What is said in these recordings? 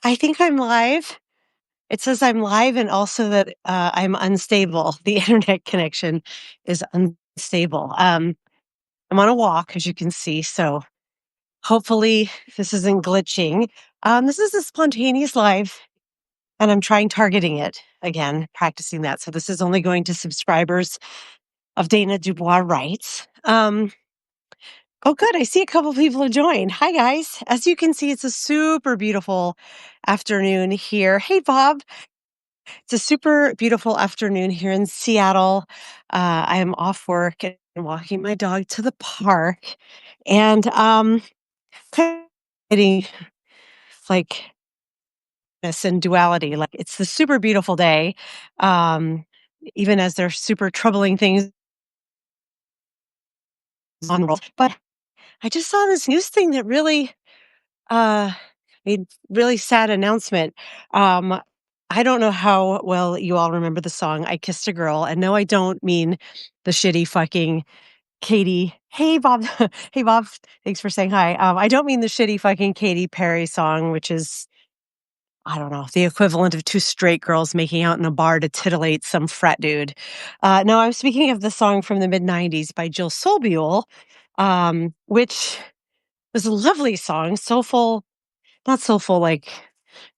I think I'm live. It says I'm live and also that I'm unstable. The internet connection is unstable. I'm on a walk, as you can see, so hopefully this isn't glitching. This is a spontaneous live, and I'm trying targeting it again, practicing that. So this is only going to subscribers of Dana Dubois Writes. Oh, good. I see a couple people have joined. Hi, guys. As you can see, it's a super beautiful afternoon here. Hey, Bob. It's a super beautiful afternoon here in Seattle. I am off work and walking my dog to the park, and kind of getting like this in duality. Like it's the super beautiful day, um, even as there's super troubling things on the world. But I just saw this news thing that really uh, made really sad announcement. Um, I don't know how well you all remember the song "I Kissed a Girl," and no, I don't mean the shitty fucking Katy. Hey, Bob. Hey, Bob. Thanks for saying hi. I don't mean the shitty fucking Katy Perry song, which is, I don't know, the equivalent of two straight girls making out in a bar to titillate some frat dude. No, I'm speaking of the song from the mid 90s by Jill Solbuel, which was a lovely song, soulful, not soulful like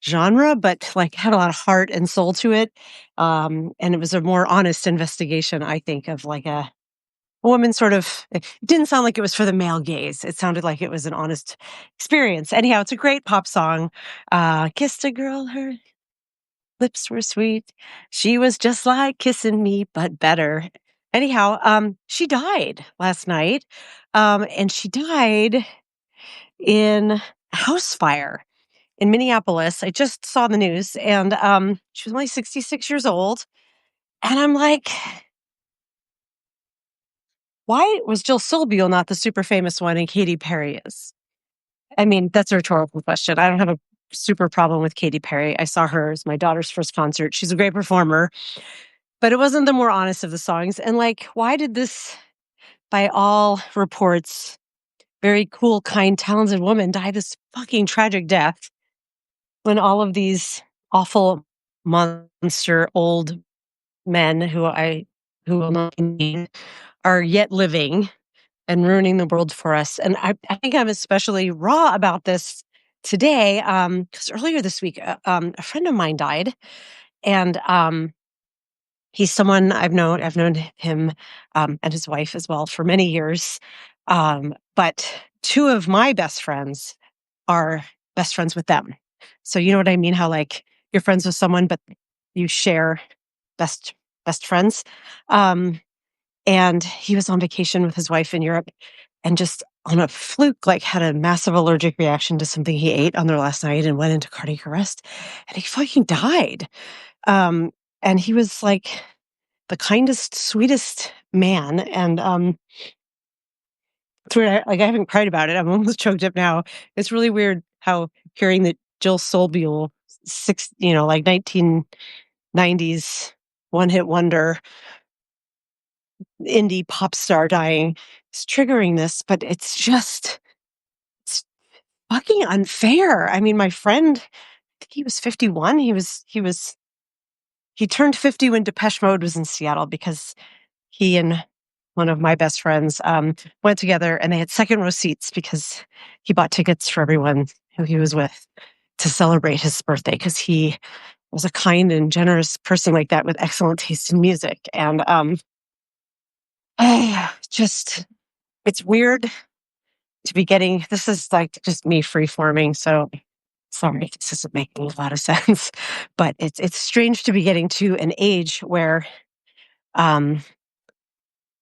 genre, but like had a lot of heart and soul to it. And it was a more honest investigation, I think, of like a woman sort of, it didn't sound like it was for the male gaze. It sounded like it was an honest experience. Anyhow, it's a great pop song. Kissed a girl, her lips were sweet. She was just like kissing me, but better. Anyhow, she died last night. And she died in a house fire in Minneapolis. I just saw the news, and she was only 66 years old. And I'm like, why was Jill Solbuel not the super famous one and Katy Perry is? I mean, that's a rhetorical question. I don't have a super problem with Katy Perry. I saw her as my daughter's first concert. She's a great performer, but it wasn't the more honest of the songs. And like, why did this, by all reports, very cool, kind, talented woman die this fucking tragic death when all of these awful monster old men who will not be named are yet living and ruining the world for us? And I think I'm especially raw about this today because earlier this week, a friend of mine died, and he's someone I've known. I've known him and his wife as well for many years. But two of my best friends are best friends with them. So you know what I mean? How like you're friends with someone, but you share best best friends. Um, and he was on vacation with his wife in Europe and just on a fluke, like had a massive allergic reaction to something he ate on their last night and went into cardiac arrest. And he fucking died. Um, and he was like the kindest, sweetest man. And it's weird. Like I haven't cried about it. I'm almost choked up now. It's really weird how hearing that Jill Solbuel, like 1990s one hit wonder indie pop star dying is triggering this, but it's fucking unfair. I mean, my friend, I think he was 51. He turned 50 when Depeche Mode was in Seattle because he and one of my best friends went together and they had second row seats because he bought tickets for everyone who he was with to celebrate his birthday because he was a kind and generous person like that with excellent taste in music. And just, it's weird to be getting, this is like just me free forming. So sorry, this isn't making a lot of sense, but it's strange to be getting to an age where um,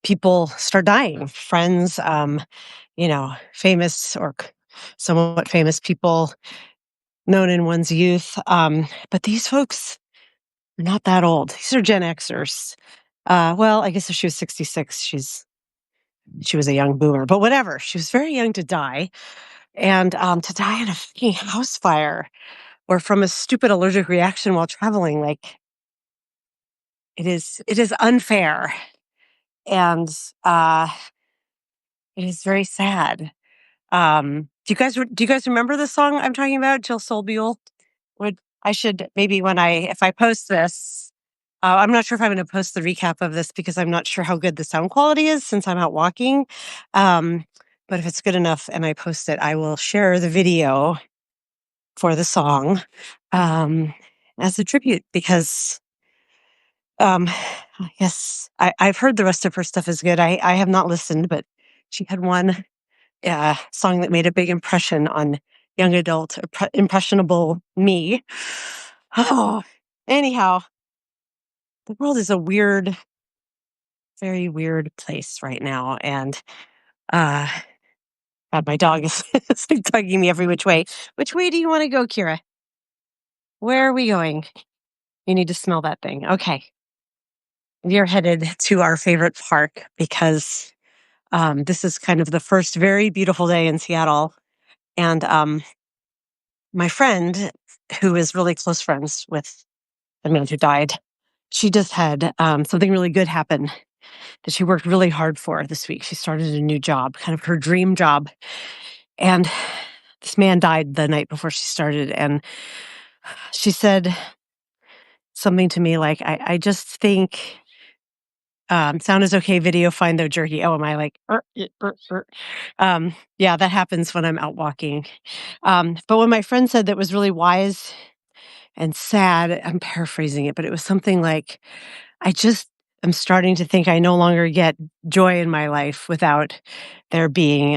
people start dying. Friends, famous or somewhat famous people known in one's youth. But these folks are not that old. These are Gen Xers. Well, I guess if she was 66, she was a young boomer, but whatever. She was very young to die. And to die in a fucking house fire or from a stupid allergic reaction while traveling, like it is unfair. And uh, it is very sad. Do you guys remember the song I'm talking about, Jill Solbuel? would I should maybe if I post this, I'm not sure if I'm going to post the recap of this because I'm not sure how good the sound quality is since I'm out walking. Um, but if it's good enough and I post it, I will share the video for the song as a tribute because yes, I've heard the rest of her stuff is good. I have not listened, but she had one song that made a big impression on young adult, impressionable me. Oh, anyhow, the world is a weird, very weird place right now. And uh, God, my dog is, is like tugging me every which way. Which way do you want to go, Kira? Where are we going? You need to smell that thing. Okay. You're headed to our favorite park because this is kind of the first very beautiful day in Seattle. And my friend, who is really close friends with the man who died, she just had something really good happen that she worked really hard for this week. She started a new job, kind of her dream job. And this man died the night before she started. And she said something to me like, I just think sound is okay, video fine though jerky. Oh, am I like, yeah, that happens when I'm out walking. But when my friend said that was really wise and sad, I'm paraphrasing it, but it was something like, I just am starting to think I no longer get joy in my life without there being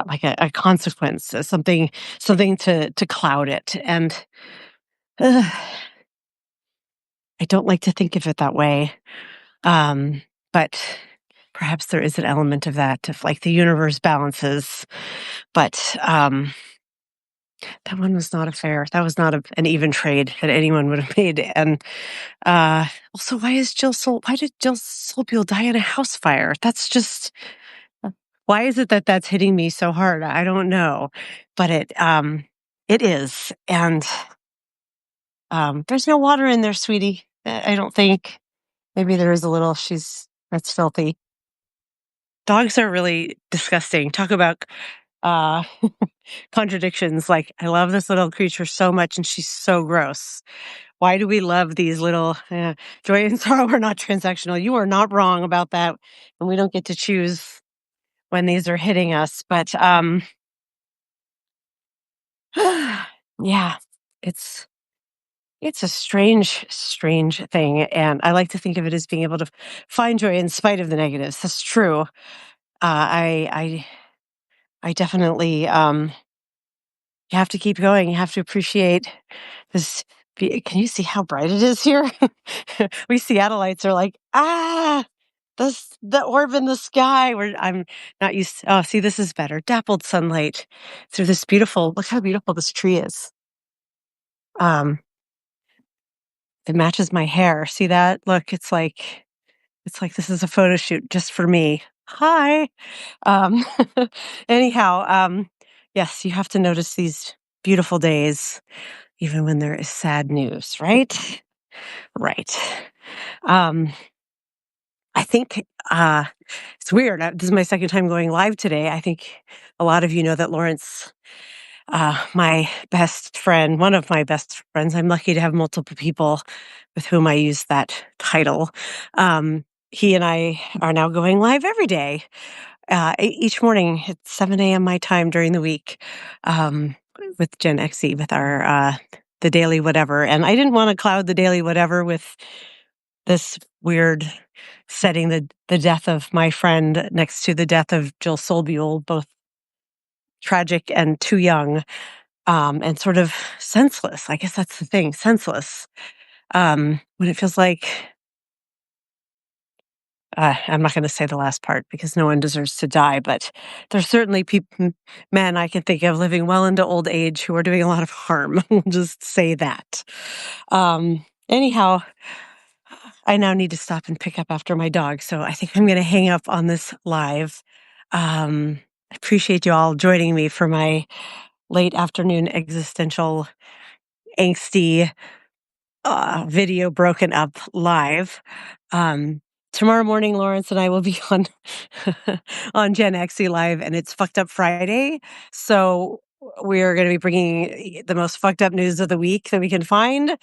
like a consequence, something to cloud it. And uh, I don't like to think of it that way. But perhaps there is an element of that, of like the universe balances. But that one was not fair. That was not an even trade that anyone would have made. And also, why did Jill Solbiel die in a house fire? That's just, why is it that that's hitting me so hard? I don't know, but it is. And there's no water in there, sweetie. I don't think. Maybe there is a little. That's filthy. Dogs are really disgusting. Talk about uh, contradictions. Like, I love this little creature so much, and she's so gross. Why do we love these little joy and sorrow are not transactional? You are not wrong about that, and we don't get to choose when these are hitting us. But yeah, it's a strange thing, and I like to think of it as being able to find joy in spite of the negatives. That's true. I definitely you have to keep going. You have to appreciate this. Can you see how bright it is here? We Seattleites are like, the orb in the sky. Where I'm not used to, oh, see, this is better. Dappled sunlight through this beautiful, look how beautiful this tree is. It matches my hair. See that? Look, it's like this is a photo shoot just for me. Hi. Um, anyhow, yes, you have to notice these beautiful days, even when there is sad news, right? Right. Um, I think it's weird. This is my second time going live today. I think a lot of you know that Lawrence, my best friend, one of my best friends, I'm lucky to have multiple people with whom I use that title. He and I are now going live every day, each morning at 7 a.m. my time during the week, with Gen XE, with our the daily whatever. And I didn't want to cloud the daily whatever with this weird setting the death of my friend next to the death of Jill Solbiel, both tragic and too young, and sort of senseless. I guess that's the thing, senseless. When it feels like, I'm not going to say the last part because no one deserves to die, but there's certainly men I can think of living well into old age who are doing a lot of harm. We'll just say that. Anyhow, I now need to stop and pick up after my dog, so I think I'm going to hang up on this live. I appreciate you all joining me for my late afternoon existential angsty video broken up live. Tomorrow morning, Lawrence and I will be on on Gen XE Live, and it's Fucked Up Friday. So we are going to be bringing the most fucked up news of the week that we can find,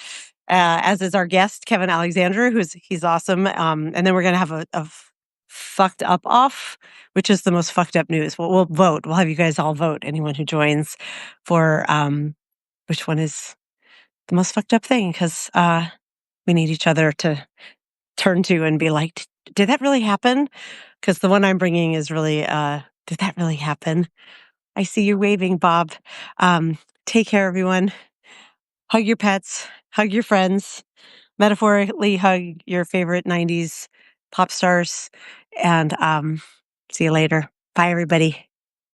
as is our guest, Kevin Alexander, he's awesome. And then we're going to have a fucked up off, which is the most fucked up news. We'll vote. We'll have you guys all vote, anyone who joins, for which one is the most fucked up thing, because we need each other to turn to and be like, did that really happen? Because the one I'm bringing is really, did that really happen? I see you waving, Bob. Take care, everyone. Hug your pets, hug your friends, metaphorically hug your favorite 90s pop stars, and see you later. Bye, everybody.